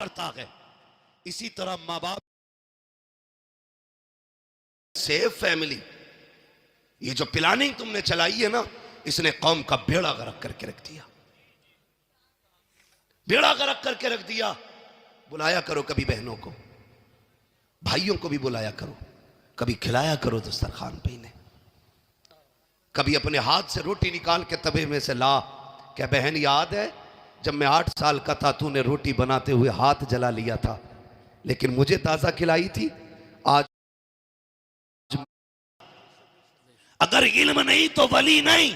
करता है। इसी तरह माँ बाप सेफ फैमिली, ये जो प्लानिंग तुमने चलाई है ना, इसने कौम का बेड़ा गर्क करके रख दिया, बेड़ा गर्क करके रख दिया। बुलाया करो कभी बहनों को, भाइयों को भी बुलाया करो, कभी खिलाया करो दस्तरखान पे इन्हें, कभी अपने हाथ से रोटी निकाल के तवे में से ला। क्या बहन याद है जब मैं 8 साल का था, तूने रोटी बनाते हुए हाथ जला लिया था, लेकिन मुझे ताजा खिलाई थी। आज अगर इल्म नहीं तो वली नहीं,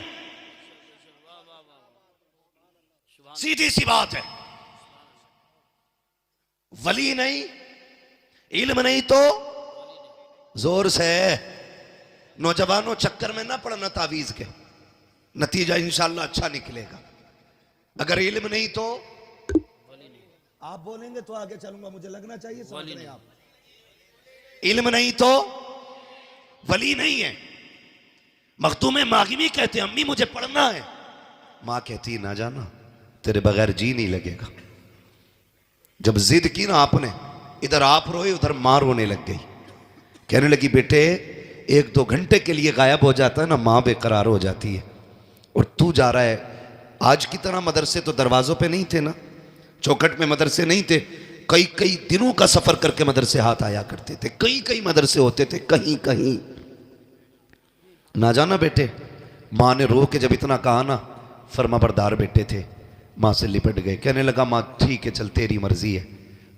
सीधी सी बात है। वली नहीं, इल्म नहीं तो जोर से। नौजवानों चक्कर में ना पड़ना तावीज के, नतीजा इंशाल्लाह अच्छा निकलेगा। अगर इल्म नहीं तो आप बोलेंगे तो आगे चलूंगा, मुझे लगना चाहिए समझ रहे हैं आप। इल्म नहीं तो वली नहीं है। मखतूम मागिमी कहते अम्मी मुझे पढ़ना है, मां कहती ना जाना, तेरे बगैर जी नहीं लगेगा। जब जिद की ना आपने, इधर आप रोए उधर मां रोने लग गई। कहने लगी बेटे 1-2 घंटे के लिए गायब हो जाता है ना, मां बेकरार हो जाती है। और तू जा रहा है। आज की तरह मदरसे तो दरवाजों पे नहीं थे ना, चौखट में मदरसे नहीं थे। कई कई दिनों का सफर करके मदरसे हाथ आया करते थे, कई कई मदरसे होते थे कहीं कहीं। ना जाना बेटे, माँ ने रो के जब इतना कहा ना, फर्माबरदार बेटे थे, माँ से लिपट गए। कहने लगा माँ ठीक है चल तेरी मर्जी है,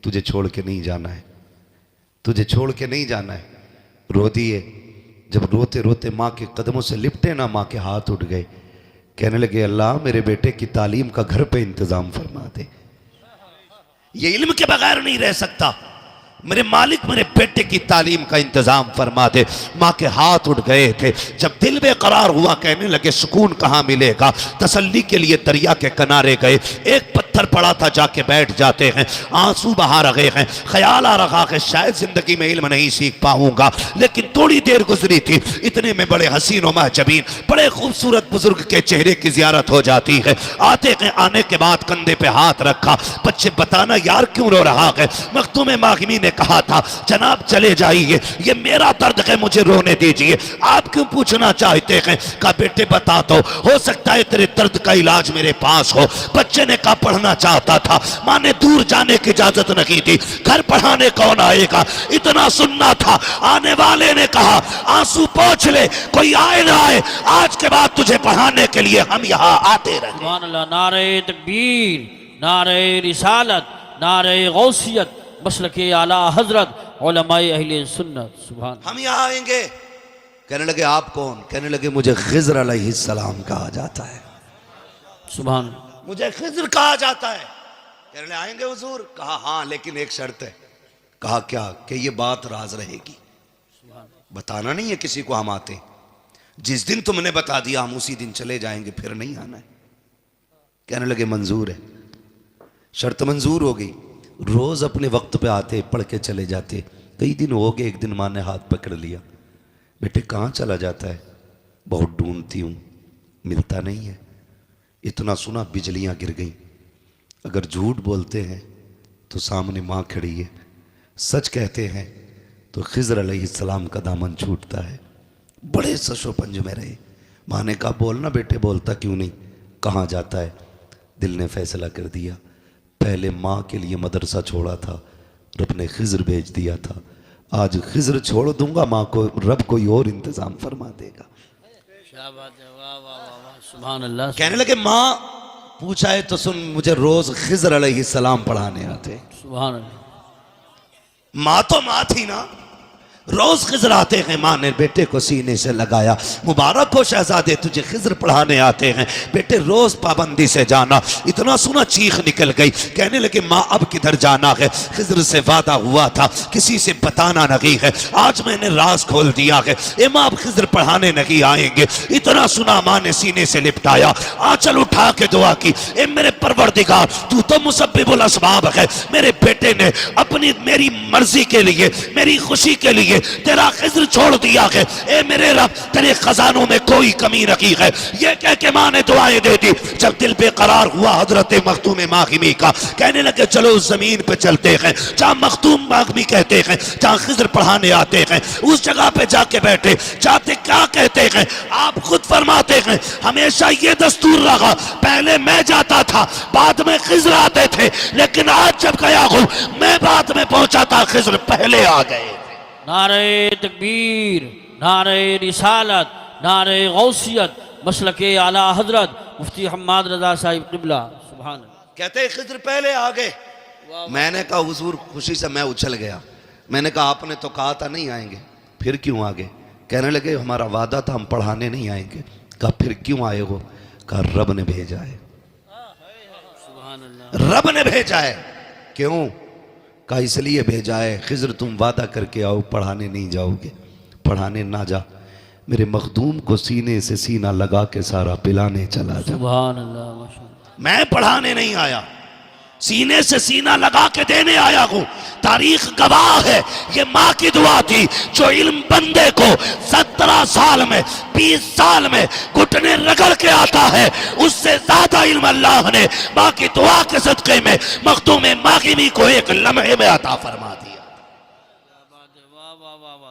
तुझे छोड़ के नहीं जाना है, तुझे छोड़ के नहीं जाना है। रो दिए। जब रोते रोते माँ के कदमों से लिपटे ना, माँ के हाथ उठ गए। कहने लगे अल्लाह मेरे बेटे की तालीम का घर पे इंतजाम फरमा दे, ये इल्म के बगैर नहीं रह सकता। मेरे मालिक मेरे बेटे की तालीम का इंतजाम फरमा दे। माँ के हाथ उठ गए थे। जब दिल बेकरार हुआ, कहने लगे सुकून कहाँ मिलेगा। तसल्ली के लिए दरिया के किनारे गए। एक पत्थर पड़ा था, जाके बैठ जाते हैं। आंसू बहा रहे हैं, ख्याल आ रहा है शायद जिंदगी में इल्म नहीं सीख पाऊंगा। लेकिन थोड़ी देर गुजरी थी, इतने में बड़े हसीन और महजबीन बड़े खूबसूरत बुजुर्ग के चेहरे की जियारत हो जाती है। आते हैं, आने के बाद कंधे पे हाथ रखा। बच्चे बताना यार क्यों रो रहा है। मखतूम मागिमी ने कहा था जनाब चले जाइए, ये मेरा दर्द है, मुझे रोने दीजिए, आप क्यों पूछना चाहते हैं। कहा बेटे बता दो, हो सकता है तेरे दर्द का इलाज मेरे पास हो। बच्चे ने कहा पढ़ना चाहता था। मां ने दूर जाने की इजाजत नहीं दी, घर पढ़ाने कौन आएगा, इतना सुनना था। आने वाले ने कहा आंसू पोंछ ले, कोई आए ना आए, आज के बाद तुझे पढ़ाने के लिए हम यहाँ आते रहे। सुभान अल्लाह। नारे तकबीर, नारे रिसालत, नारे गौसियत, मसलके आला हजरत उलमाए अहले सुन्नत। सुभान। हम यहाँ आएंगे। कहने लगे आप कौन। कहने लगे मुझे खिज़्र अलैहिस्सलाम कहा जाता है। सुभान। मुझे खिज़्र कहा जाता है। कहने लगे आएंगे हुजूर। कहा हाँ लेकिन एक शर्त है। कहा क्या। कि ये बात राज रहेगी, बताना नहीं है किसी को हम आते। जिस दिन तुमने बता दिया हम उसी दिन चले जाएंगे, फिर नहीं आना है। कहने लगे मंजूर है। शर्त मंजूर हो गई। रोज अपने वक्त पे आते, पढ़ के चले जाते। कई दिन हो गए, एक दिन माँ ने हाथ पकड़ लिया, बेटे कहाँ चला जाता है। बहुत ढूंढती हूँ, मिलता नहीं है। इतना सुना बिजलियां गिर गईं। अगर झूठ बोलते हैं तो सामने माँ खड़ी है, सच कहते हैं तो खिज़्र अलैहिस्सलाम का दामन छूटता है। बड़े सशोपंज में रहे। माँ ने कहा बोलना बेटे, बोलता क्यों नहीं, कहाँ जाता है। दिल ने फैसला कर दिया, पहले माँ के लिए मदरसा छोड़ा था, रब ने खिज़्र भेज दिया था। आज खिज़्र छोड़ दूंगा, माँ को रब कोई और इंतजाम फरमा देगा। सुभान अल्लाह। कहने लगे माँ पूछा है तो सुन, मुझे रोज खिज़्र अलैहिस्सलाम पढ़ाने आते। सुभान अल्लाह। माँ तो माँ थी ना, रोज खिज़्र आते हैं। माँ ने बेटे को सीने से लगाया, मुबारक हो शहजादे तुझे खिज़्र पढ़ाने आते हैं, बेटे रोज पाबंदी से जाना। इतना सुना चीख निकल गई। कहने लगे माँ अब किधर जाना है, खिज़्र से वादा हुआ था किसी से बताना नहीं है, आज मैंने राज खोल दिया है। ए माँ अब खिज़्र पढ़ाने नहीं आएंगे। इतना सुना माँ ने सीने से लिपटाया, आंचल उठा के दुआ की, ए मेरे परवरदिगार तू तो मुसब्बिबुल असबाब है। मेरे बेटे ने अपनी मेरी मर्जी के लिए, मेरी खुशी के लिए तेरा खिज्र छोड़ दिया है। ए मेरे रब, तेरे खजानों में कोई कमी रखी है। ये कह के माँ ने दुआएं दे दी। जब दिल बेकरार हुआ हजरत मखदूम मागिमी का, कहने लगे चलो उस जमीन पे चलते हैं जहाँ मखदूम मागिमी कहते हैं, जहाँ खिज्र पढ़ाने आते हैं। उस जगह पे जाके बैठे। जाते क्या कहते हैं, आप खुद फरमाते हैं हमेशा ये दस्तूर रहा, पहले मैं जाता था बाद में खिज्र आते थे, लेकिन आज जब गया हूं मैं बाद में पहुंचा था, खिज्र पहले आ गए। नारे तकबीर, नारे रिसालत, नारे गौसियत, मसलके आला हजरत मुफ्ती हम्माद रजा साहिब क़िबला। सुभान अल्लाह। कहते हैं खिज्र पहले आ गए। मैंने कहा हुजूर, खुशी से मैं उछल गया। मैंने कहा आपने तो कहा था नहीं आएंगे, फिर क्यों आ गए? कहने लगे हमारा वादा था हम पढ़ाने नहीं आएंगे। कहा फिर क्यों आए हो? कहा रब ने भेजा है। रब ने भेजा है। क्यों? कहा इसलिए भेजा है, खिज्र तुम वादा करके आओ पढ़ाने नहीं जाओगे, पढ़ाने ना जा, मेरे मखदूम को सीने से सीना लगा के सारा पिलाने चला जा। सुभान अल्लाह, माशाअल्लाह। मैं पढ़ाने नहीं आया, सीने से सीना लगा के देने आया हूं। तारीख गवाह है, ये माँ की दुआ थी जो इल्म बंदे को 17 साल में 20 साल में घुटने रगड़ के आता है, उससे ज्यादा इल्म अल्लाह ने माँ की दुआ के सदके में मखदूम मागिमी को एक लम्हे में अता फरमा दिया।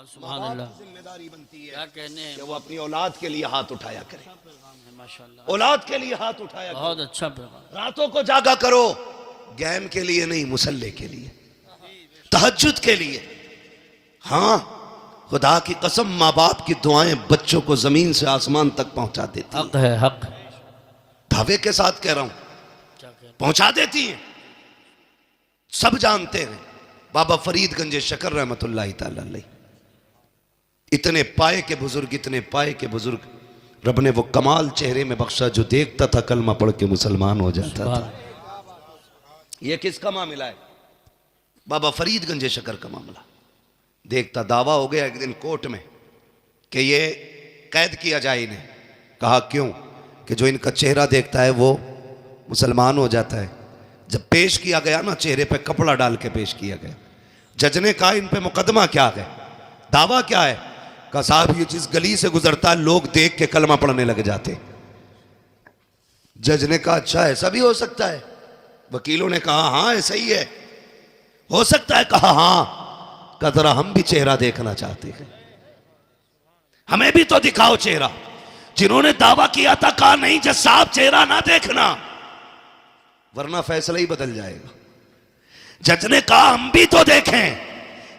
सुभान अल्लाह। जिम्मेदारी बनती है क्या कहने हैं, कि वो अपनी औलाद के लिए हाथ उठाया करे, माशाअल्लाह। औलाद के लिए हाथ उठाया करे। बहुत अच्छा पैगाम। रातों को जागा करो, गेम के लिए नहीं, मुसल्ले के लिए, तहज्जुद के लिए। हाँ, खुदा की कसम, माँ बाप की दुआएं बच्चों को जमीन से आसमान तक पहुंचा देती हक है, हक है। दावे के साथ कह रहा हूं, पहुंचा देती हैं। सब जानते हैं बाबा फरीदगंज शकर रहमतुल्लाह तआला अलैह, इतने पाए के बुजुर्ग, इतने पाए के बुजुर्ग, रब ने वो कमाल चेहरे में बख्शा जो देखता था कलमा पढ़ के मुसलमान हो जाता था। ये किसका मामला है? बाबा फरीदगंज शकर का मामला। देखता, दावा हो गया एक दिन कोर्ट में कि ये कैद किया जाए इन्हें। कहा क्यों? कि जो इनका चेहरा देखता है वो मुसलमान हो जाता है। जब पेश किया गया ना, चेहरे पे कपड़ा डाल के पेश किया गया। जज ने कहा इन पे मुकदमा क्या है, दावा क्या है? कहा साहब ये जिस गली से गुजरता है लोग देख के कलमा पढ़ने लग जाते। जज ने कहा अच्छा ऐसा भी हो सकता है? वकीलों ने कहा हाँ ऐसा ही है, हो सकता है। कहा हाँ। कहा जरा हम भी चेहरा देखना चाहते हैं, हमें भी तो दिखाओ चेहरा। जिन्होंने दावा किया था कहा नहीं जज साहब चेहरा ना देखना, वरना फैसला ही बदल जाएगा। जज ने कहा हम भी तो देखें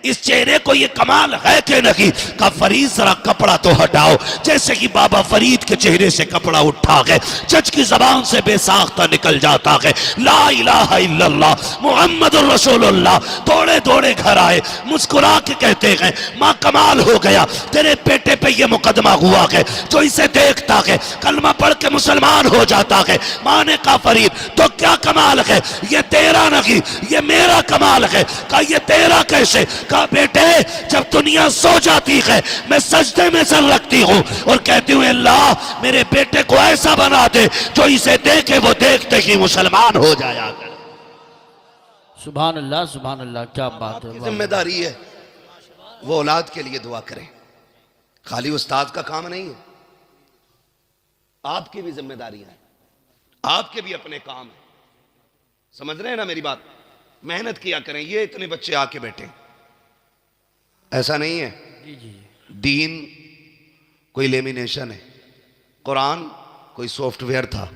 इस चेहरे को, ये कमाल है कि नहीं। का फरीद जरा कपड़ा तो हटाओ। जैसे कि बाबा फरीद के चेहरे से कपड़ा उठा गए, जज की जबान से बेसाख्ता निकल जाता है ला इलाहा इल्लल्लाह मुहम्मदुर रसूलुल्लाह। दौड़े दौड़े घर आए, मुस्कुरा के कहते हैं माँ कमाल हो गया, तेरे बेटे पे ये मुकदमा हुआ है, जो इसे देखता है कलमा पढ़ के मुसलमान हो जाता है। माँ ने कहा फरीद तो क्या कमाल है? ये तेरा नहीं, ये मेरा कमाल है। कहा ये तेरा कैसे? कहा बेटे जब दुनिया सो जाती है मैं सजदे में सर रखती हूँ और कहती हूँ अल्लाह मेरे बेटे को ऐसा बना दे जो इसे देखे वो देखते ही मुसलमान हो जाया करे। सुभान अल्लाह, सुभान अल्लाह, क्या बात है। जिम्मेदारी है वो औलाद के लिए दुआ करें, खाली उस्ताद का काम नहीं है। आपकी भी जिम्मेदारियां हैं, आपके भी अपने काम है। समझ रहे हैं ना मेरी बात? मेहनत किया करें। ये इतने बच्चे आके बैठे, ऐसा नहीं है। जी जी। दीन कोई लेमिनेशन है, कुरान कोई सॉफ्टवेयर था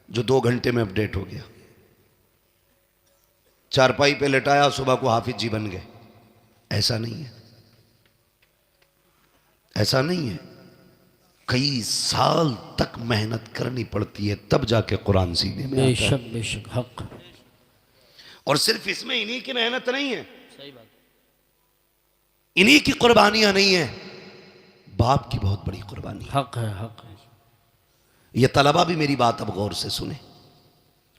जो 2 घंटे में अपडेट हो गया। चारपाई पे लेटाया, सुबह को हाफिज जी बन गए। ऐसा नहीं है, ऐसा नहीं है। कई साल तक मेहनत करनी पड़ती है तब जाके कुरान सीने में आता है। बेशक बेशक, हक। और सिर्फ इसमें इन्हीं की मेहनत नहीं है, सही बात, इन्हीं की कुर्बानियां नहीं है, बाप की बहुत बड़ी कुर्बानी है। हक है, हक है। ये तलबा भी मेरी बात अब गौर से सुने,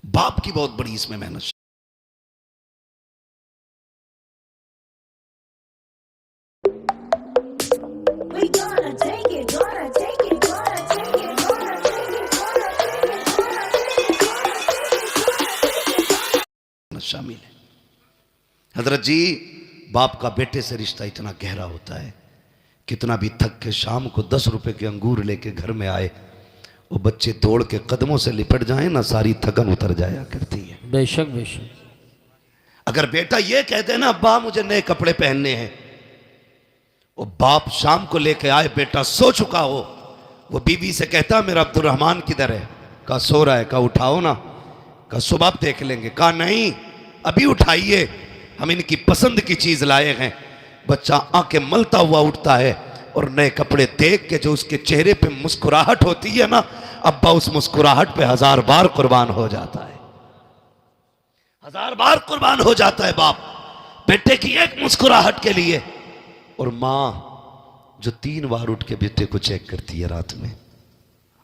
बाप की बहुत बड़ी इसमें मेहनत। शामिल है। हजरत जी बाप का बेटे से रिश्ता इतना गहरा होता है, कितना भी थक के शाम को 10 रुपए के अंगूर लेके घर में आए, वो बच्चे दौड़ के कदमों से लिपट जाए ना, सारी थकन उतर जाया करती है। बेशक बेशक। अगर बेटा ये कहते हैं ना अब्बा मुझे नए कपड़े पहनने हैं, वो बाप शाम को लेके आए, बेटा सो चुका हो, वो बीवी से कहता मेरा अब्दुर्रहमान किधर है? कहा सो रहा है। कहा उठाओ ना। कहा सुबह देख लेंगे। कहा नहीं अभी उठाइए, हम इनकी पसंद की चीज लाए हैं। बच्चा आंखें मलता हुआ उठता है और नए कपड़े देख के जो उसके चेहरे पे मुस्कुराहट होती है ना, अब्बा उस मुस्कुराहट पे 1000 बार कुर्बान हो जाता है, 1000 बार कुर्बान हो जाता है बाप बेटे की एक मुस्कुराहट के लिए। और मां जो 3 बार उठ के बेटे को चेक करती है रात में,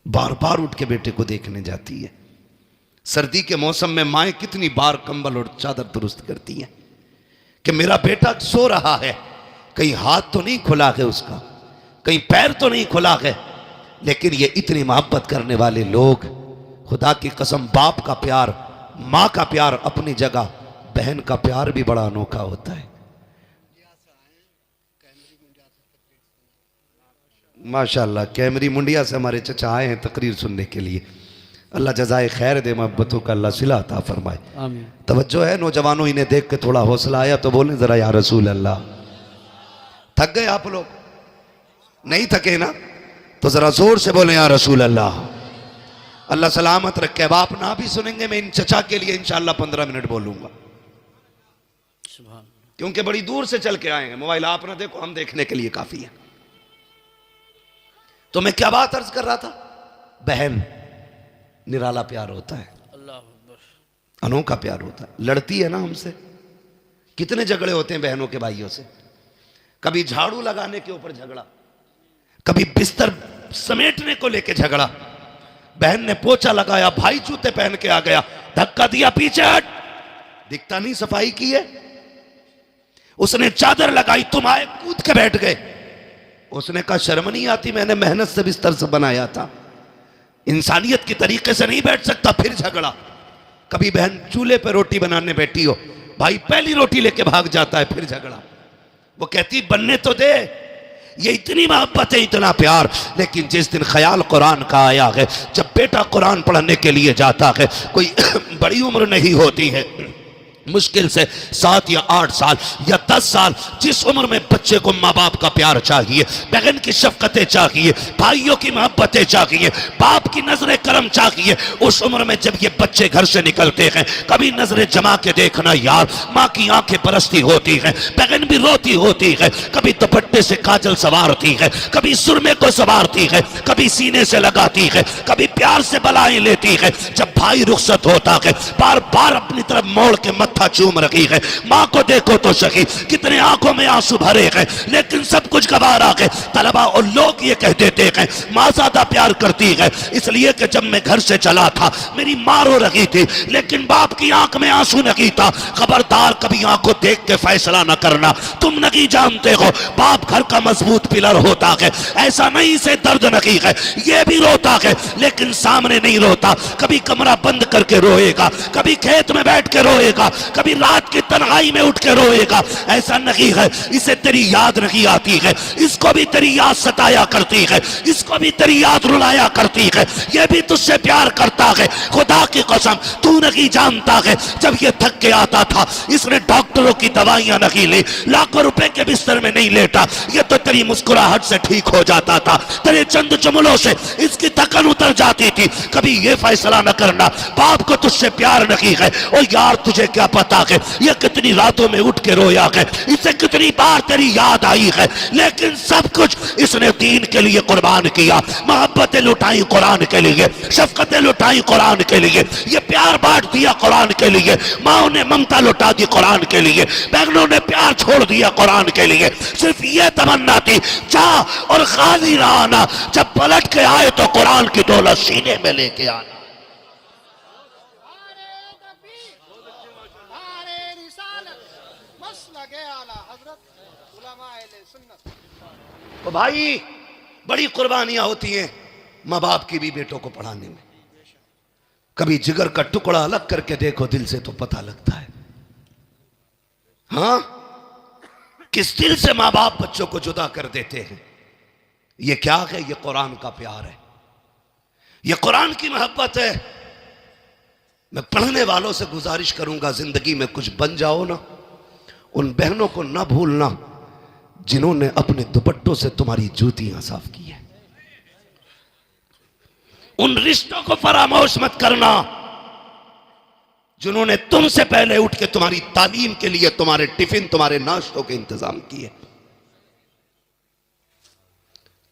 बार बार उठ के बेटे को देखने जाती है। सर्दी के मौसम में माएँ कितनी बार कंबल और चादर दुरुस्त करती हैं कि मेरा बेटा सो रहा है, कहीं हाथ तो नहीं खुला है उसका, कहीं पैर तो नहीं खुला है। लेकिन ये इतनी मोहब्बत करने वाले लोग, खुदा की कसम, बाप का प्यार, माँ का प्यार अपनी जगह, बहन का प्यार भी बड़ा अनोखा होता है। माशाल्लाह कैमरी मुंडिया से हमारे चचा आए हैं तकरीर सुनने के लिए। अल्लाह जज़ाए खैर दे, मोहब्बतों का अल्लाह सिला अता फरमाए। आमीन। तवज्जो है नौजवानों, इन्हें देख के थोड़ा हौसला आया तो बोलें जरा या रसूल अल्लाह। थक गए आप लोग? नहीं थके ना? तो जरा जोर से बोले या रसूल अल्लाह। अल्लाह सलामत रखे। अब आप ना भी सुनेंगे, मैं इन चचा के लिए इंशाअल्लाह 15 मिनट बोलूंगा, सुभान। क्योंकि बड़ी दूर से चल के आए हैं। मोबाइल आप ना देखो, हम देखने के लिए काफी है। तो मैं क्या बात अर्ज कर रहा था? बहन निराला प्यार होता है, अल्लाह अकबर। अनोखा प्यार होता है। लड़ती है ना हमसे, कितने झगड़े होते हैं बहनों के भाइयों से। कभी झाड़ू लगाने के ऊपर झगड़ा, कभी बिस्तर समेटने को लेके झगड़ा। बहन ने पोछा लगाया, भाई जूते पहन के आ गया, धक्का दिया, पीछे हट, दिखता नहीं सफाई की है। उसने चादर लगाई, तुम आए कूद के बैठ गए। उसने कहा शर्म नहीं आती, मैंने मेहनत से बिस्तर से बनाया था, इंसानियत के तरीके से नहीं बैठ सकता। फिर झगड़ा। कभी बहन चूल्हे पे रोटी बनाने बैठी हो, भाई पहली रोटी लेके भाग जाता है, फिर झगड़ा। वो कहती बनने तो दे। ये इतनी मोहब्बत है, इतना प्यार। लेकिन जिस दिन ख्याल कुरान का आया है, जब बेटा कुरान पढ़ने के लिए जाता है, कोई बड़ी उम्र नहीं होती है, मुश्किल से 7 या 8 साल या 10 साल, जिस उम्र में बच्चे को माँ बाप का प्यार चाहिए, बहन की शफकतें चाहिए, भाइयों की मोहब्बतें चाहिए, बाप की नजर करम चाहिए, उस उम्र में जब ये बच्चे घर से निकलते हैं, कभी नजरें जमा के देखना यार, माँ की आंखें बरसती होती हैं, बहन भी रोती होती है, कभी दुपट्टे से काजल सवारती है, कभी सुरमे को सवारती है, कभी सीने से लगाती है, कभी प्यार से बलाएं लेती है। जब भाई रुखसत होता है, बार बार अपनी तरफ मोड़ के मत्था चूम रही है। माँ को देखो तो सही, कितने आंखों में आंसू भरे हैं, लेकिन सब कुछ गवारा है। तलबा और लोग ये कह देते हैं माँ ज्यादा प्यार करती है, इसलिए कि जब मैं घर से चला था मेरी माँ रो रही थी, लेकिन बाप की आंख में आंसू नहीं था। खबरदार कभी आंख को देख के फैसला न करना, तुम नहीं जानते हो बाप घर का मजबूत पिलर होता है। ऐसा नहीं से दर्द नहीं है, ये भी रोता है, लेकिन सामने नहीं रोता। कभी कमरा बंद करके रोएगा, कभी खेत में बैठ के रोएगा, कभी रात की तन्हाई में उठ के रोएगा। ऐसा नहीं है इसे तेरी याद नहीं आती है, इसको भी तेरी याद सताया करती है, इसको भी तेरी याद रुलाया करती है, ये भी तुझसे प्यार करता है। खुदा की कसम तू नहीं जानता है, जब ये थक के आता था, इसने डॉक्टरों की दवाइयां नहीं ली, लाखों रुपए के बिस्तर में नहीं लेटा, ये तो तेरी मुस्कुराहट से ठीक हो जाता था, तेरे चंद जुमलों से इसकी थकन उतर जाती थी। कभी ये फैसला न करना बाप को तुझसे प्यार नहीं है। और यार तुझे क्या पता है ये कितनी रातों में उठ के रोया है, इसे कितनी बार तेरी याद आई है, लेकिन सब कुछ इसने दीन के लिए कुर्बान किया। मोहब्बतें लुटाई कुरान के लिए, शफकतें लुटाई कुरान के लिए, ये प्यार बांट दिया कुरान के लिए, माओ ने ममता लुटा दी कुरान के लिए, बहनों ने प्यार छोड़ दिया कुरान के लिए। सिर्फ ये तमन्ना थी जा और खाली ना आना, जब पलट के आए तो कुरान की दौलत सीने में लेके आना। तो भाई बड़ी कुर्बानियां होती हैं माँ बाप की भी बेटों को पढ़ाने में। कभी जिगर का टुकड़ा अलग करके देखो दिल से तो पता लगता है। हाँ किस दिल से मां बाप बच्चों को जुदा कर देते हैं। ये क्या है? ये कुरान का प्यार है, ये कुरान की मोहब्बत है। मैं पढ़ने वालों से गुजारिश करूंगा, जिंदगी में कुछ बन जाओ ना, उन बहनों को ना भूलना जिन्होंने अपने दुपट्टों से तुम्हारी जूतियां साफ की है। उन रिश्तों को फरामोश मत करना जिन्होंने तुमसे पहले उठ के तुम्हारी तालीम के लिए तुम्हारे टिफिन, तुम्हारे नाश्तों के इंतजाम किए।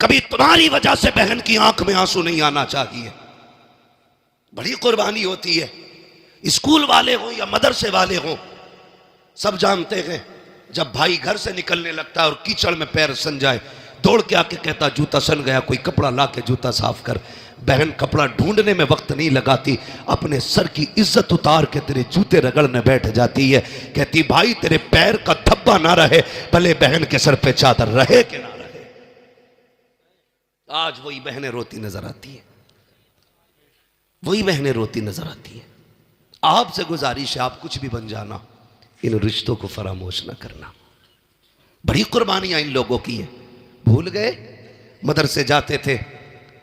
कभी तुम्हारी वजह से बहन की आंख में आंसू नहीं आना चाहिए। बड़ी कुर्बानी होती है। स्कूल वाले हो या मदरसे वाले हो, सब जानते हैं जब भाई घर से निकलने लगता है और कीचड़ में पैर सन जाए, दौड़ के आके कहता जूता सन गया, कोई कपड़ा ला के जूता साफ कर। बहन कपड़ा ढूंढने में वक्त नहीं लगाती, अपने सर की इज्जत उतार के तेरे जूते रगड़ने बैठ जाती है। कहती भाई तेरे पैर का धब्बा ना रहे, भले बहन के सर पे चादर रहे कि ना रहे। आज वही बहनें रोती नजर आती है, वही बहनें रोती नजर आती है। आपसे गुजारिश है, आप कुछ भी बन जाना, इन रिश्तों को फरामोश ना करना। बड़ी कुर्बानियां इन लोगों की है। भूल गए मदरसे जाते थे,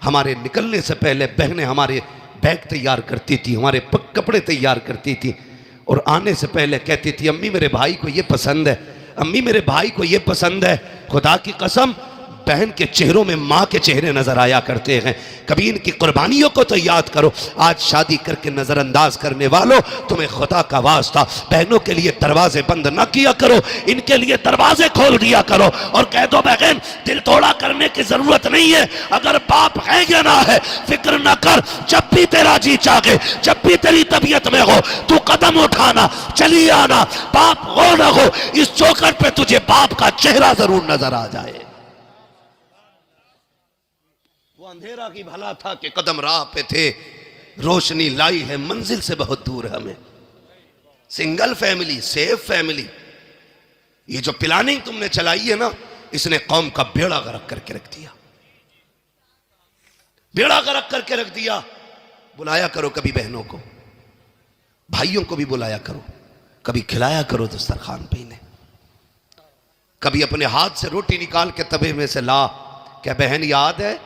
हमारे निकलने से पहले बहनें हमारे बैग तैयार करती थी, हमारे कपड़े तैयार करती थी, और आने से पहले कहती थी अम्मी मेरे भाई को ये पसंद है, अम्मी मेरे भाई को ये पसंद है। खुदा की कसम बहन के चेहरों में माँ के चेहरे नजर आया करते हैं। कभी इनकी कुर्बानियों को तो याद करो। आज शादी करके नजरअंदाज करने वालों, तुम्हें खुदा का वास्ता बहनों के लिए दरवाजे बंद ना किया करो, इनके लिए दरवाजे खोल दिया करो और कह दो बहन दिल तोड़ा करने की जरूरत नहीं है, अगर बाप है या ना है फिक्र ना कर, जब भी तेरा जी चाहे, जब भी तेरी तबीयत में हो तू कदम उठाना, चली आना, बाप हो ना हो इस चौखट पे तुझे बाप का चेहरा जरूर नजर आ जाए। अंधेरा की भला था कि कदम राह पे थे, रोशनी लाई है मंजिल से बहुत दूर हमें। सिंगल फैमिली, सेफ फैमिली, ये जो प्लानिंग तुमने चलाई है ना, इसने कौम का बेड़ा गर्क करके रख दिया, बेड़ा गर्क करके रख दिया। बुलाया करो कभी बहनों को, भाइयों को भी बुलाया करो, कभी खिलाया करो दस्तरखान पे इन्हें, कभी अपने हाथ से रोटी निकाल के तवे में से ला। क्या बहन याद है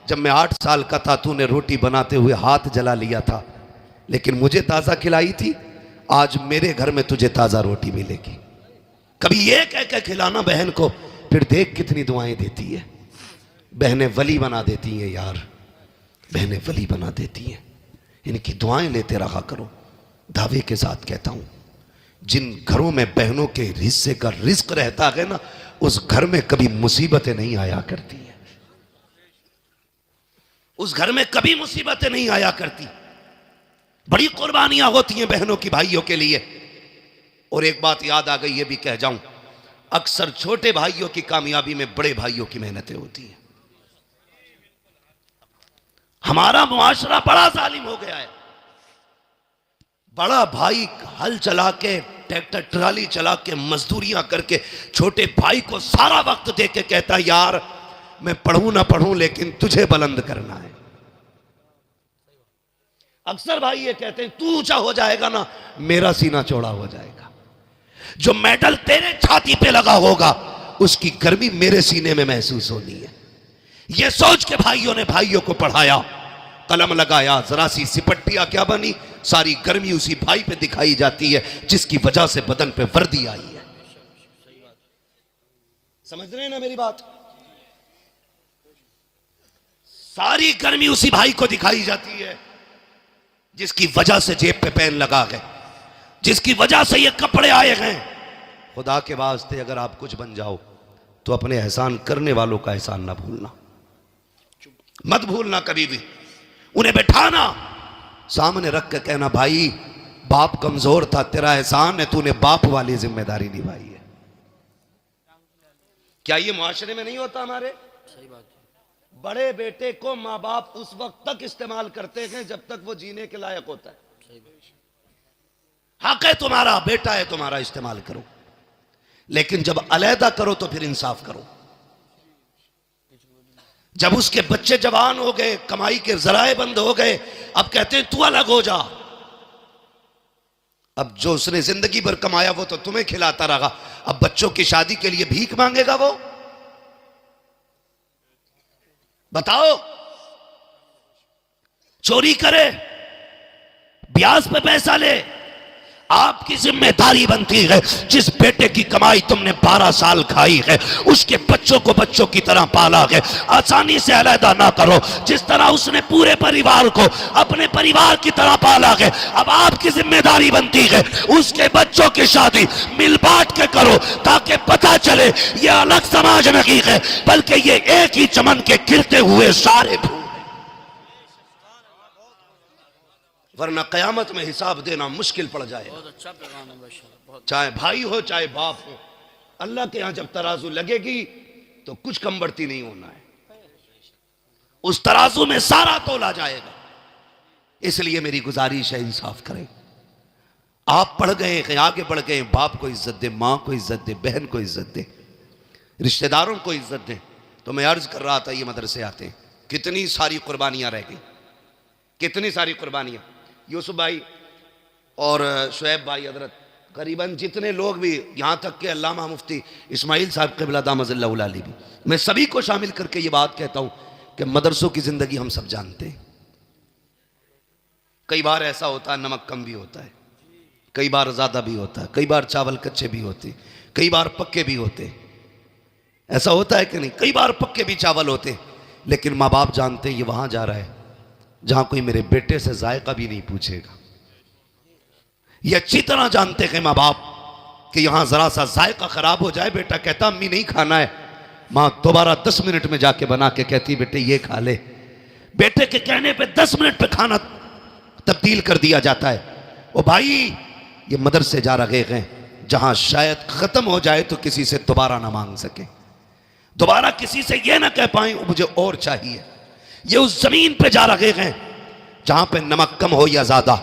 जब मैं 8 साल का था तूने रोटी बनाते हुए हाथ जला लिया था, लेकिन मुझे ताज़ा खिलाई थी, आज मेरे घर में तुझे ताज़ा रोटी मिलेगी। कभी ये कह के खिलाना बहन को, फिर देख कितनी दुआएं देती है। बहनें वली बना देती हैं यार, बहनें वली बना देती हैं। इनकी दुआएं लेते रहा करो। दावे के साथ कहता हूं, जिन घरों में बहनों के हिस्से का रिस्क रहता है ना, उस घर में कभी मुसीबतें नहीं आया करती है, उस घर में कभी मुसीबतें नहीं आया करती। बड़ी कुर्बानियां होती हैं बहनों की भाइयों के लिए। और एक बात याद आ गई, ये भी कह जाऊं, अक्सर छोटे भाइयों की कामयाबी में बड़े भाइयों की मेहनतें होती हैं। हमारा मुआशरा बड़ा जालिम हो गया है। बड़ा भाई हल चला के, ट्रैक्टर ट्राली चला के, मजदूरियां करके छोटे भाई को सारा वक्त दे के कहता यार मैं पढ़ूं ना पढ़ूं लेकिन तुझे बुलंद करना है। अक्सर भाई ये कहते हैं तू ऊंचा हो जाएगा ना मेरा सीना चौड़ा हो जाएगा, जो मेडल तेरे छाती पे लगा होगा उसकी गर्मी मेरे सीने में महसूस होनी है। ये सोच के भाइयों ने भाइयों को पढ़ाया, कलम लगाया, जरा सी सिपट्टिया क्या बनी, सारी गर्मी उसी भाई पे दिखाई जाती है जिसकी वजह से बदन पे वर्दी आई है। समझ रहे हैं ना मेरी बात? सारी गर्मी उसी भाई को दिखाई जाती है जिसकी वजह से जेब पे पेन लगा है, जिसकी वजह से ये कपड़े आए हैं। खुदा के वास्ते अगर आप कुछ बन जाओ तो अपने एहसान करने वालों का एहसान ना भूलना, मत भूलना कभी भी। उन्हें बैठाना, सामने रख के कहना भाई बाप कमजोर था, तेरा एहसान है, तूने बाप वाली जिम्मेदारी निभाई है। क्या ये मुआशरे में नहीं होता हमारे? सही बात है। बड़े बेटे को माँ बाप उस वक्त तक इस्तेमाल करते हैं जब तक वो जीने के लायक होता है। हक है तुम्हारा, बेटा है तुम्हारा, इस्तेमाल करो, लेकिन जब अलहदा करो तो फिर इंसाफ करो। जब उसके बच्चे जवान हो गए, कमाई के जराए बंद हो गए, अब कहते हैं तू अलग हो जा। अब जो उसने जिंदगी भर कमाया वो तो तुम्हें खिलाता रहा, अब बच्चों की शादी के लिए भीख मांगेगा वो? बताओ। चोरी करे, ब्याज पे पैसा ले। आपकी जिम्मेदारी बनती है, जिस बेटे की कमाई तुमने 12 साल खाई है, उसके बच्चों को बच्चों की तरह पाला है, आसानी से अलहदा ना करो। जिस तरह उसने पूरे परिवार को अपने परिवार की तरह पाला है, अब आपकी जिम्मेदारी बनती है उसके बच्चों की शादी मिल बांट के करो, ताकि पता चले ये अलग समाज नहीं है, बल्कि ये एक ही चमन के खिलते हुए सारे फूल। वरना कयामत में हिसाब देना मुश्किल पड़ जाए। बहुत अच्छा पैगाम है माशाअल्लाह। चाहे भाई हो चाहे बाप हो, अल्लाह के यहां जब तराजू लगेगी तो कुछ कम बढ़ती नहीं होना है, उस तराजू में सारा तोला जाएगा। इसलिए मेरी गुजारिश है, इंसाफ करें। आप पढ़ गए हैं, आगे बढ़ गए, बाप को इज्जत दे, मां को इज्जत दे, बहन को इज्जत दे, रिश्तेदारों को इज्जत दे। तो मैं अर्ज कर रहा था, ये मदरसे आते हैं, कितनी सारी कुर्बानियां रह गई, कितनी सारी कुर्बानियां। यूसुफ भाई और शुएब भाई हजरत, करीबन जितने लोग भी, यहाँ तक के अल्लामा मुफ्ती इस्माइल साहब क़िबला दामज़िल्लहुल आली भी, मैं सभी को शामिल करके ये बात कहता हूँ कि मदरसों की ज़िंदगी हम सब जानते हैं। कई बार ऐसा होता है नमक कम भी होता है, कई बार ज़्यादा भी होता है, कई बार चावल कच्चे भी होते, कई बार पक्के भी होते। ऐसा होता है कि नहीं? कई बार पक्के भी चावल होते, लेकिन माँ बाप जानते ये वहाँ जा रहा है जहां कोई मेरे बेटे से जायका भी नहीं पूछेगा। ये अच्छी तरह जानते हैं माँ बाप कि यहां जरा सा जायका खराब हो जाए, बेटा कहता अम्मी नहीं खाना है, मां दोबारा 10 मिनट में जाके बना के कहती बेटे ये खा ले। बेटे के कहने पे 10 मिनट पे खाना तब्दील कर दिया जाता है। ओ भाई, ये मदरसे जा रहे हैं जहां शायद खत्म हो जाए तो किसी से दोबारा ना मांग सके, दोबारा किसी से ये ना कह पाए मुझे और चाहिए। ये उस जमीन पे जा रहे हैं जहां पे नमक कम हो या ज्यादा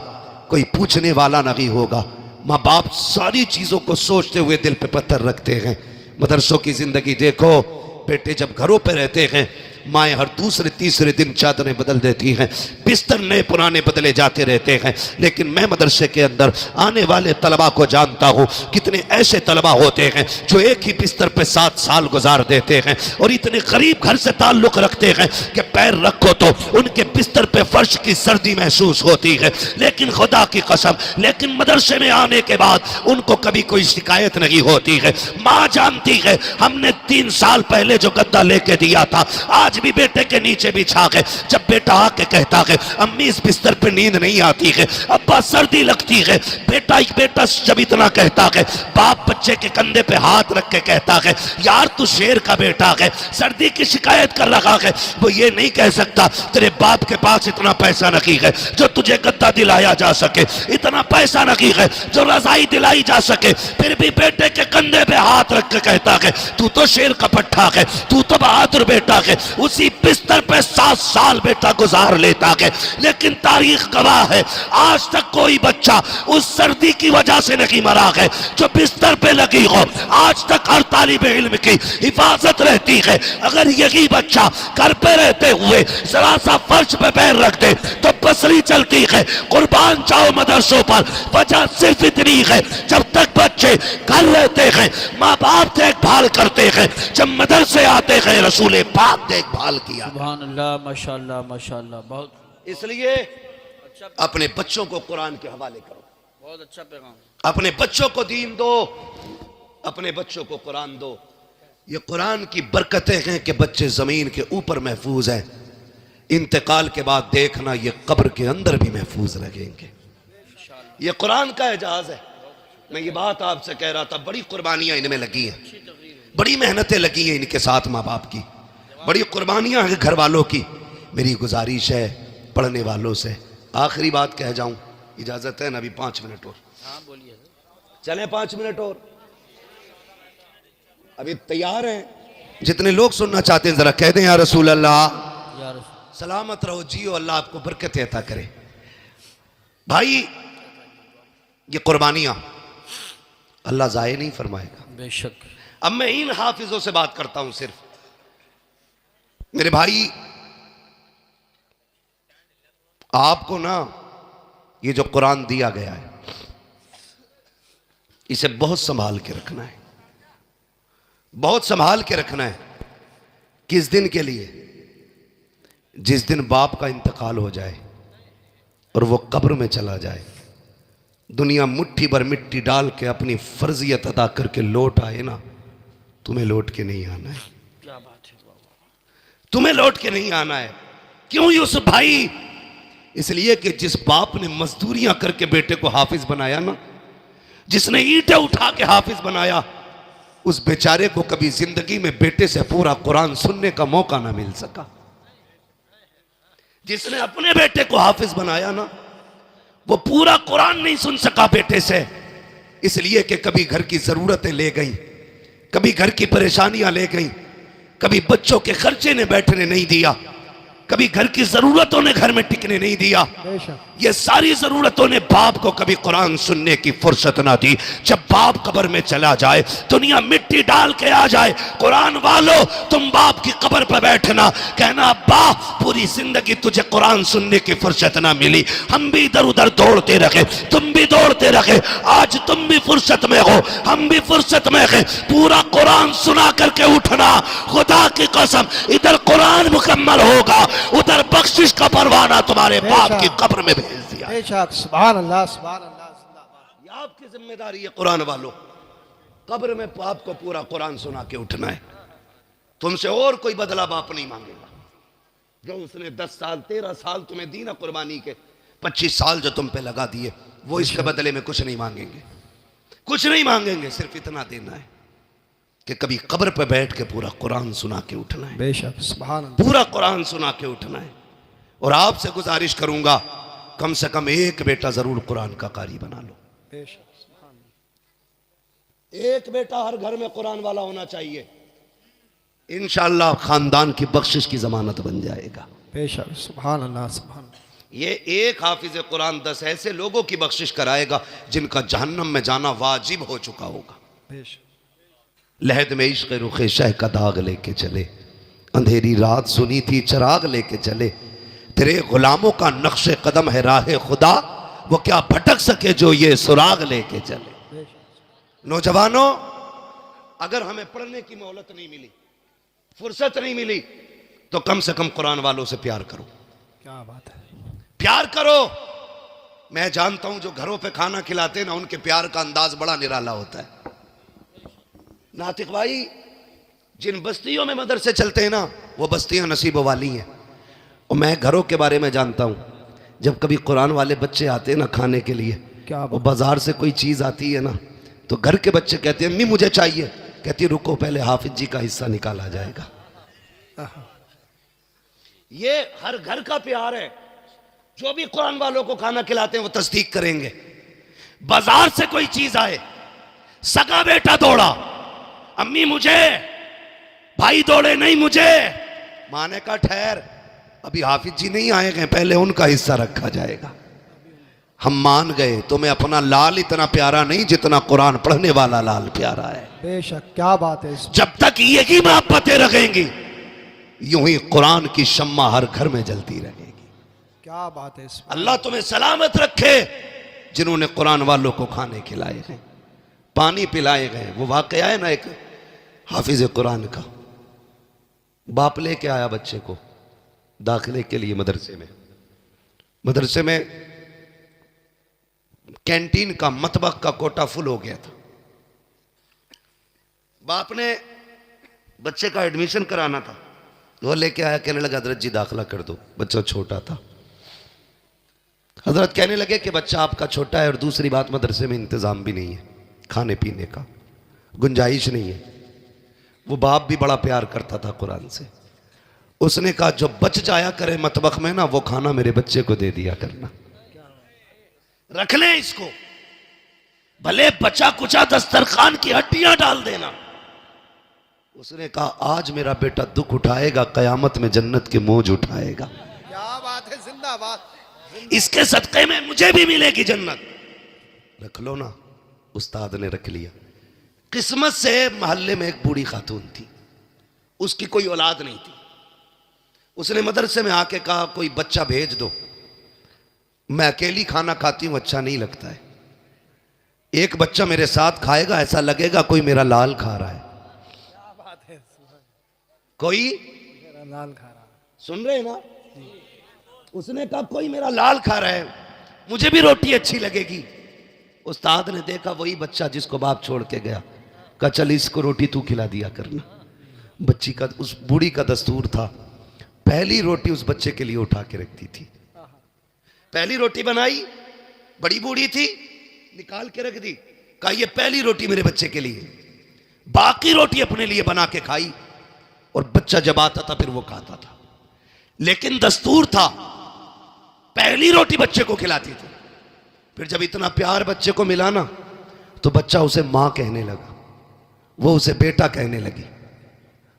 कोई पूछने वाला नहीं होगा। माँ बाप सारी चीजों को सोचते हुए दिल पे पत्थर रखते हैं। मदरसों की जिंदगी देखो, बेटे जब घरों पे रहते हैं, माएँ हर दूसरे तीसरे दिन चादरें बदल देती हैं, बिस्तर नए पुराने बदले जाते रहते हैं। लेकिन मैं मदरसे के अंदर आने वाले तलबा को जानता हूँ, कितने ऐसे तलबा होते हैं जो एक ही बिस्तर पे 7 साल गुजार देते हैं और इतने गरीब घर से ताल्लुक़ रखते हैं कि पैर रखो तो उनके बिस्तर पे फर्श की सर्दी महसूस होती है। लेकिन खुदा की कसम, लेकिन मदरसे में आने के बाद उनको कभी कोई शिकायत नहीं होती है। माँ जानती है हमने 3 साल पहले जो गद्दा लेके दिया था आज भी बेटे के नीचे बिछा के, जब बेटा आके कहता है अम्मी इस बिस्तर पे नींद नहीं आती है, अब्बा सर्दी लगती है, बेटा जब इतना कहता है, बाप बच्चे के कंधे पे हाथ रख के कहता है यार तू शेर का बेटा है, सर्दी की शिकायत कर रहा है। वो ये नहीं कह सकता तेरे बाप के पास इतना पैसा नहीं है जो तुझे गद्दा दिलाया जा सके, इतना पैसा नहीं है जो रजाई दिलाई जा सके, फिर भी बेटे के कंधे पे हाथ रख के कहता है तू तो शेर का पट्टा है, तू तो बहादुर बेटा है। उसी बिस्तर पे 7 साल बेटा गुजार लेता है। लेकिन तारीख गवाह है आज तक कोई बच्चा उस सर्दी की वजह से नहीं मरा है जो बिस्तर पे लगी हो। आज तक हर तालिब इल्म की हिफाजत रहती है। अगर यही बच्चा घर पे रहते हुए जरा सा फर्श पे पैर रख दे तो पसरी चलती है। कुर्बान जाओ मदरसों पर, वजह सिर्फ इतनी है जब तक बच्चे घर रहते हैं माँ बाप देखभाल करते हैं, जब मदरसे आते हैं रसूल पाक देखभाल किया। सुभान अल्लाह, माशाअल्लाह माशाअल्लाह। बहुत इसलिए अपने बच्चों को कुरान के हवाले करो, बहुत अच्छा पैगाम। अपने बच्चों को दीन दो, अपने बच्चों को कुरान दो। ये कुरान की बरकतें हैं कि बच्चे जमीन के ऊपर महफूज हैं, इंतकाल के बाद देखना ये कब्र के अंदर भी महफूज रहेंगे। ये कुरान का एजाज है। मैं ये बात आपसे कह रहा था, बड़ी कुर्बानियां इनमें लगी हैं, बड़ी मेहनतें लगी हैं इनके साथ माँ बाप की, बड़ी कुर्बानियां हैं घर वालों की। मेरी गुजारिश है पढ़ने वालों से, आखिरी बात कह जाऊं, इजाजत है ना? अभी 5 मिनट और। हाँ बोलिए। चलें 5 मिनट और, अभी तैयार हैं? जितने लोग सुनना चाहते हैं जरा कह दें या रसूल अल्लाह। सलामत रहो, जियो, अल्लाह आपको बरकत अता करे। भाई ये कुर्बानियां अल्लाह जाये नहीं फरमाएगा, बेशक। अब मैं इन हाफिजों से बात करता हूं सिर्फ। मेरे भाई आपको ना ये जो कुरान दिया गया है इसे बहुत संभाल के रखना है। बहुत संभाल के रखना है। किस दिन के लिए? जिस दिन बाप का इंतकाल हो जाए और वो कब्र में चला जाए, दुनिया मुट्ठी भर मिट्टी डाल के अपनी फर्जियत अदा करके लौट आए ना, तुम्हें लौट के नहीं आना है। क्या बात है बाबा। तुम्हें लौट के नहीं आना है। क्यों यूसुफ भाई? इसलिए कि जिस बाप ने मजदूरियां करके बेटे को हाफिज बनाया ना, जिसने ईंटें उठा के हाफिज बनाया, उस बेचारे को कभी जिंदगी में बेटे से पूरा कुरान सुनने का मौका ना मिल सका। जिसने अपने बेटे को हाफिज बनाया ना, वो पूरा कुरान नहीं सुन सका बेटे से, इसलिए कि कभी घर की जरूरतें ले गई, कभी घर की परेशानियां ले गई, कभी बच्चों के खर्चे ने बैठने नहीं दिया, कभी घर की जरूरतों ने घर में टिकने नहीं दिया। ये सारी जरूरतों ने बाप को कभी कुरान सुनने की फुर्सत ना दी। जब बाप कब्र में चला जाए, दुनिया मिट्टी डाल के आ जाए, कुरान वालों तुम बाप की कब्र पर बैठना, कहना अब्बा पूरी जिंदगी तुझे कुरान सुनने की फुर्सत ना मिली, हम भी इधर उधर दौड़ते रहे, तुम भी दौड़ते रहे, आज तुम भी फुर्सत में हो, हम भी फुर्सत में है, पूरा कुरान सुना करके उठना। खुदा की कसम इधर कुरान मुकम्मल होगा, उधर बख्शिश का परवाना तुम्हारे बाप की कब्र में भेज दिया। बेशक, सुभान अल्लाह, सुभान अल्लाह, जिंदाबाद। ये आपकी जिम्मेदारी है कुरान वालों, कब्र में बाप को पूरा कुरान सुना के उठना है। तुमसे और कोई बदला बाप नहीं मांगेगा। जो उसने 10 साल 13 साल तुम्हें दी ना कुर्बानी के, 25 साल जो तुम पे लगा दिए, वो इसके बदले में कुछ नहीं मांगेंगे, कुछ नहीं मांगेंगे। सिर्फ इतना देना है कि कभी कब्र पे बैठ के पूरा कुरान सुना के उठना है। बेशक, सुभान अल्लाह। पूरा कुरान सुना के उठना है। और आपसे गुजारिश करूंगा, कम से कम एक बेटा जरूर कुरान का कारी बना लो। बेशक, सुभान अल्लाह। एक बेटा हर घर में कुरान वाला होना चाहिए। इंशाअल्लाह खानदान की बख्शिश की जमानत बन जाएगा। बेशक, सुभान अल्लाह, सुभान अल्लाह। ये एक हाफिज कुरान 10 ऐसे लोगों की बख्शिश कराएगा जिनका जहन्नम में जाना वाजिब हो चुका होगा। बेशक। लहद में इश्क रुखे शह का दाग लेके चले, अंधेरी रात सुनी थी चिराग लेके चले, तेरे गुलामों का नक्शे कदम है राह खुदा, वो क्या भटक सके जो ये सुराग लेके चले। नौजवानों, अगर हमें पढ़ने की मोहलत नहीं मिली, फुर्सत नहीं मिली, तो कम से कम कुरान वालों से प्यार करो। क्या बात है। प्यार करो। मैं जानता हूं जो घरों पे खाना खिलाते हैं ना, उनके प्यार का अंदाज बड़ा निराला होता है। नातिक भाई, जिन बस्तियों में मदरसे चलते हैं ना, वो बस्तियां नसीब वाली हैं। और मैं घरों के बारे में जानता हूं, जब कभी कुरान वाले बच्चे आते हैं ना खाने के लिए, क्या वो बाजार से कोई चीज आती है ना, तो घर के बच्चे कहते हैं अम्मी मुझे चाहिए, कहती रुको पहले हाफिज जी का हिस्सा निकाला जाएगा। ये हर घर का प्यार है। जो भी कुरान वालों को खाना खिलाते हैं वो तस्दीक करेंगे। बाजार से कोई चीज आए, सगा बेटा दौड़ा, अम्मी मुझे, भाई दौड़े नहीं मुझे, माने का ठहर, अभी हाफिज जी नहीं आए गए, पहले उनका हिस्सा रखा जाएगा। हम मान गए, तुम्हें अपना लाल इतना प्यारा नहीं जितना कुरान पढ़ने वाला लाल प्यारा है। बेशक, क्या बात है। जब तक यही मोहब्बतें रहेंगी, यूं ही कुरान की शम्मा हर घर में जलती रहेगी। क्या बात है। अल्लाह तुम्हें सलामत रखे जिन्होंने कुरान वालों को खाने खिलाए गए, पानी पिलाए गए। वो वाकया है ना एक हाफिज कुरान का, बाप लेके आया बच्चे को दाखिले के लिए मदरसे में। मदरसे में कैंटीन का मतबख का कोटा फुल हो गया था। बाप ने बच्चे का एडमिशन कराना था, वो लेके आया, कहने लगा हजरत जी दाखिला कर दो, बच्चा छोटा था। हजरत कहने लगे कि बच्चा आपका छोटा है और दूसरी बात मदरसे में इंतजाम भी नहीं है, खाने पीने का गुंजाइश नहीं है। वो बाप भी बड़ा प्यार करता था कुरान से। उसने कहा जो बच जाया करे मतबख में ना, वो खाना मेरे बच्चे को दे दिया करना, रख ले इसको, भले बचा कुचा दस्तरखान की हड्डियां डाल देना। उसने कहा आज मेरा बेटा दुख उठाएगा, कयामत में जन्नत के मौज उठाएगा। क्या बात है। जिंदाबाद। इसके सदक़े में मुझे भी मिलेगी जन्नत। रख लो ना। उस्ताद ने रख लिया। किस्मत से मोहल्ले में एक बूढ़ी खातून थी, उसकी कोई औलाद नहीं थी। उसने मदरसे में आके कहा कोई बच्चा भेज दो, मैं अकेली खाना खाती हूं, अच्छा नहीं लगता है। एक बच्चा मेरे साथ खाएगा, ऐसा लगेगा कोई मेरा लाल खा रहा है। कोई मेरा लाल खा रहा। सुन रहे हैं ना, उसने कहा कोई मेरा लाल खा रहा है, मुझे भी रोटी अच्छी लगेगी। उस्ताद ने देखा वही बच्चा जिसको बाप छोड़ के गया, कहा चल इसको रोटी तू खिला दिया करना। बच्ची का, उस बूढ़ी का दस्तूर था, पहली रोटी उस बच्चे के लिए उठा के रखती थी। पहली रोटी बनाई, बड़ी बूढ़ी थी, निकाल के रख दी, कहा ये पहली रोटी मेरे बच्चे के लिए, बाकी रोटी अपने लिए बना के खाई। और बच्चा जब आता था फिर वो खाता था, लेकिन दस्तूर था पहली रोटी बच्चे को खिलाती थी। फिर जब इतना प्यार बच्चे को मिला ना, तो बच्चा उसे मां कहने लगा, वो उसे बेटा कहने लगी।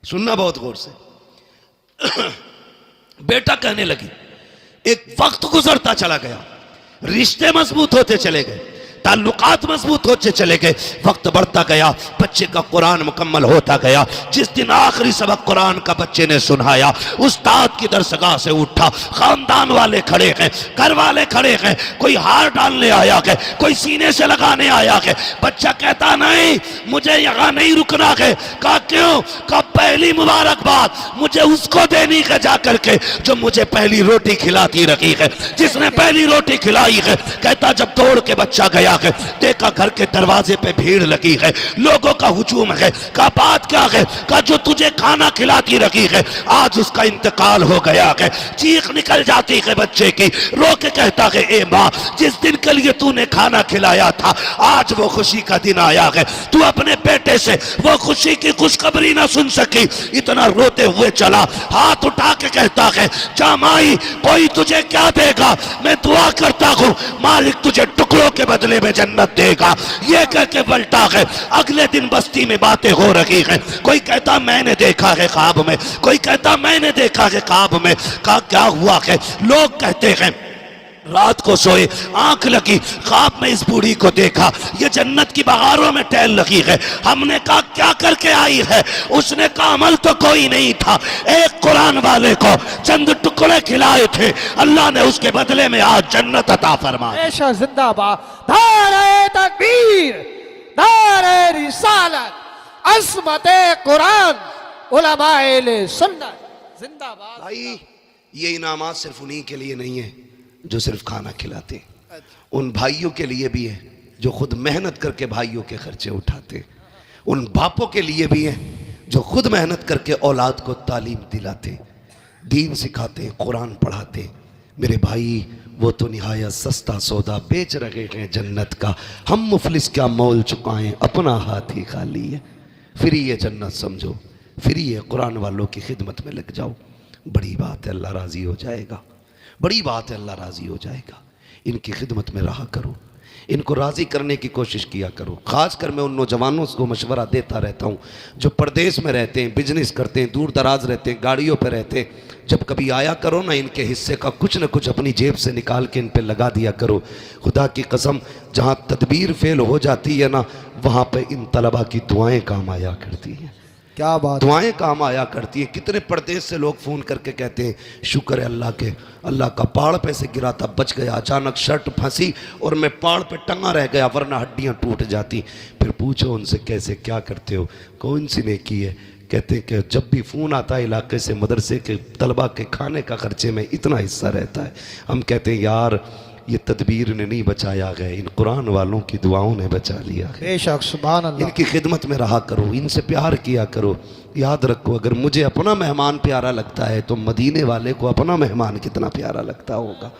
सुनना बहुत गौर से, बेटा कहने लगी। एक वक्त गुजरता चला गया, रिश्ते मजबूत होते चले गए, ताल्लुकात मजबूत होते चले गए, वक्त बढ़ता गया, बच्चे का कुरान मुकम्मल होता गया। जिस दिन आखिरी सबक कुरान का बच्चे ने सुनाया, उस्ताद की दरसगाह से उठा, खानदान वाले खड़े हैं, घर वाले खड़े हैं, कोई हार डालने आया है, कोई सीने से लगाने आया है। बच्चा कहता नहीं, मुझे यहाँ नहीं रुकना है। कहा क्यों? कहा पहली मुबारकबाद मुझे उसको देनी है जाकर के जो मुझे पहली रोटी खिलाती रखी है, जिसने पहली रोटी खिलाई है। कहता जब दौड़ के बच्चा गया है, देखा घर के दरवाजे पे भीड़ लगी है, लोगों का हुजूम है। कहा बात क्या है? कहा जो तुझे खाना खिलाती रखी है आज उसका इंतकाल हो गया है। चीख निकल जाती है बच्चे की, रो के कहता है ए माँ, जिस दिन के लिए तूने खाना खिलाया था आज वो खुशी का दिन आया है, तू अपने बेटे से वो खुशी की खुशखबरी ना सुन सकी, इतना रोते हुए चला। हाथ उठा के कहता है जा माई, कोई तुझे क्या देगा, मैं दुआ करता हूं मालिक तुझे टुकड़ों के बदले में जन्नत देगा। ये कह के पलटा है। अगले दिन बस्ती में बातें हो रही हैं, कोई कहता मैंने देखा है ख्वाब में, कोई कहता मैंने देखा है ख्वाब में। कहा क्या हुआ है? लोग कहते हैं रात को सोए, आंख लगी, ख्वाब में इस बूढ़ी को देखा, ये जन्नत की बहारों में टहल लगी है। हमने कहा क्या करके आई है? उसने कहा अमल तो कोई नहीं था, एक कुरान वाले को चंद टुकड़े खिलाए थे, अल्लाह ने उसके बदले में आज जन्नत अता फरमाई। ऐशा जिंदाबाद, नारे तकबीर, नारे रिसालत, अज़मत कुरान, उलमाए सुन्नत जिंदाबाद। भाई ये इनामात सिर्फ उन्हीं के लिए नहीं है जो सिर्फ खाना खिलाते, उन भाइयों के लिए भी है जो खुद मेहनत करके भाइयों के खर्चे उठाते, उन बापों के लिए भी है जो खुद मेहनत करके औलाद को तालीम दिलाते, दीन सिखाते, कुरान पढ़ाते। मेरे भाई वो तो निहायत सस्ता सौदा बेच रहे हैं जन्नत का, हम मुफलिस क्या मोल चुकाएं, अपना हाथ ही खाली है। फिर ये जन्नत समझो, फिर ये कुरान वालों की खिदमत में लग जाओ, बड़ी बात है, अल्लाह राजी हो जाएगा, बड़ी बात है, अल्लाह राजी हो जाएगा। इनकी खिदमत में रहा करो, इनको राज़ी करने की कोशिश किया करो। ख़ासकर मैं उन नौजवानों को मशवरा देता रहता हूँ जो परदेश में रहते हैं, बिजनेस करते हैं, दूर दराज रहते हैं, गाड़ियों पर रहते हैं। जब कभी आया करो ना, इनके हिस्से का कुछ न कुछ अपनी जेब से निकाल के इन पे लगा दिया करो। खुदा की कसम, जहाँ तदबीर फेल हो जाती है ना, वहाँ पर इन तलबा की दुआएँ काम आया करती हैं। क्या बात, दुआएं काम आया करती हैं। कितने परदेश से लोग फ़ोन करके कहते हैं शुक्र है अल्लाह के, अल्लाह का पहाड़ पे से गिरा था, बच गया, अचानक शर्ट फंसी और मैं पहाड़ पे टंगा रह गया, वरना हड्डियां टूट जाती। फिर पूछो उनसे कैसे क्या करते हो, कौन सी नेकी है? कहते हैं कि जब भी फ़ोन आता है इलाके से, मदरसे के तलबा के खाने का खर्चे में इतना हिस्सा रहता है। हम कहते हैं यार ये तदबीर ने नहीं बचाया गया, इन कुरान वालों की दुआओं ने बचा लिया है। बेशक, सुभान अल्लाह। इनकी खिदमत में रहा करो, इनसे प्यार किया करो। याद रखो, अगर मुझे अपना मेहमान प्यारा लगता है तो मदीने वाले को अपना मेहमान कितना प्यारा लगता होगा।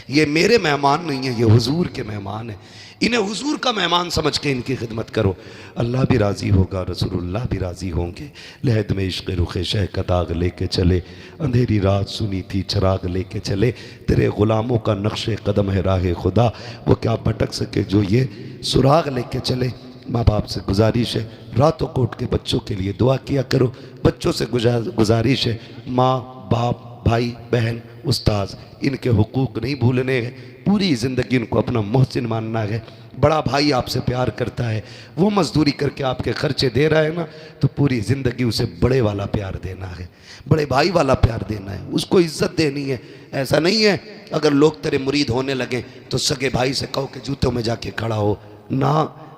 ये मेरे मेहमान नहीं है, ये हुजूर के मेहमान है। इन्हें हुजूर का मेहमान समझ के इनकी खिदमत करो, अल्लाह भी राज़ी होगा, रसूलुल्लाह भी राज़ी होंगे। लहद में इश्क़ रुख़े शह का दाग लेके चले, अंधेरी रात सुनी थी चराग लेके चले, तेरे ग़ुलामों का नक्शे कदम है राह खुदा, वो क्या भटक सके जो ये सुराग लेके चले। माँ बाप से गुजारिश है, रातों को उठ के बच्चों के लिए दुआ किया करो। बच्चों से गुजारिश है, माँ बाप, भाई बहन, उस्ताद, इनके हुकूक नहीं भूलने हैं। पूरी ज़िंदगी इनको अपना मोहसिन मानना है। बड़ा भाई आपसे प्यार करता है, वो मजदूरी करके आपके खर्चे दे रहा है ना, तो पूरी ज़िंदगी उसे बड़े वाला प्यार देना है, बड़े भाई वाला प्यार देना है, उसको इज्जत देनी है। ऐसा नहीं है अगर लोग तेरे मुरीद होने लगे तो सगे भाई से कहो कि जूतों में जाके खड़ा हो ना,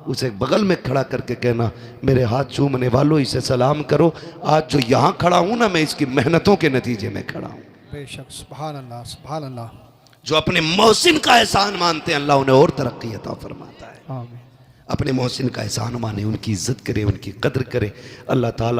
उसे बगल में खड़ा करके कहना मेरे हाथ चूमने वालों इसे सलाम करो, आज जो यहाँ खड़ा हूँ ना मैं इसकी मेहनतों के नतीजे में खड़ा हूँ। बेशक सुभान अल्लाह सुभान अल्लाह। जो अपने मोहसिन का एहसान मानते हैं अल्लाह उन्हें और तरक्की अता फरमाता है। आमीन। अपने मोहसिन का एहसान माने, उनकी इज्जत करे, उनकी कदर करे। अल्लाह ताला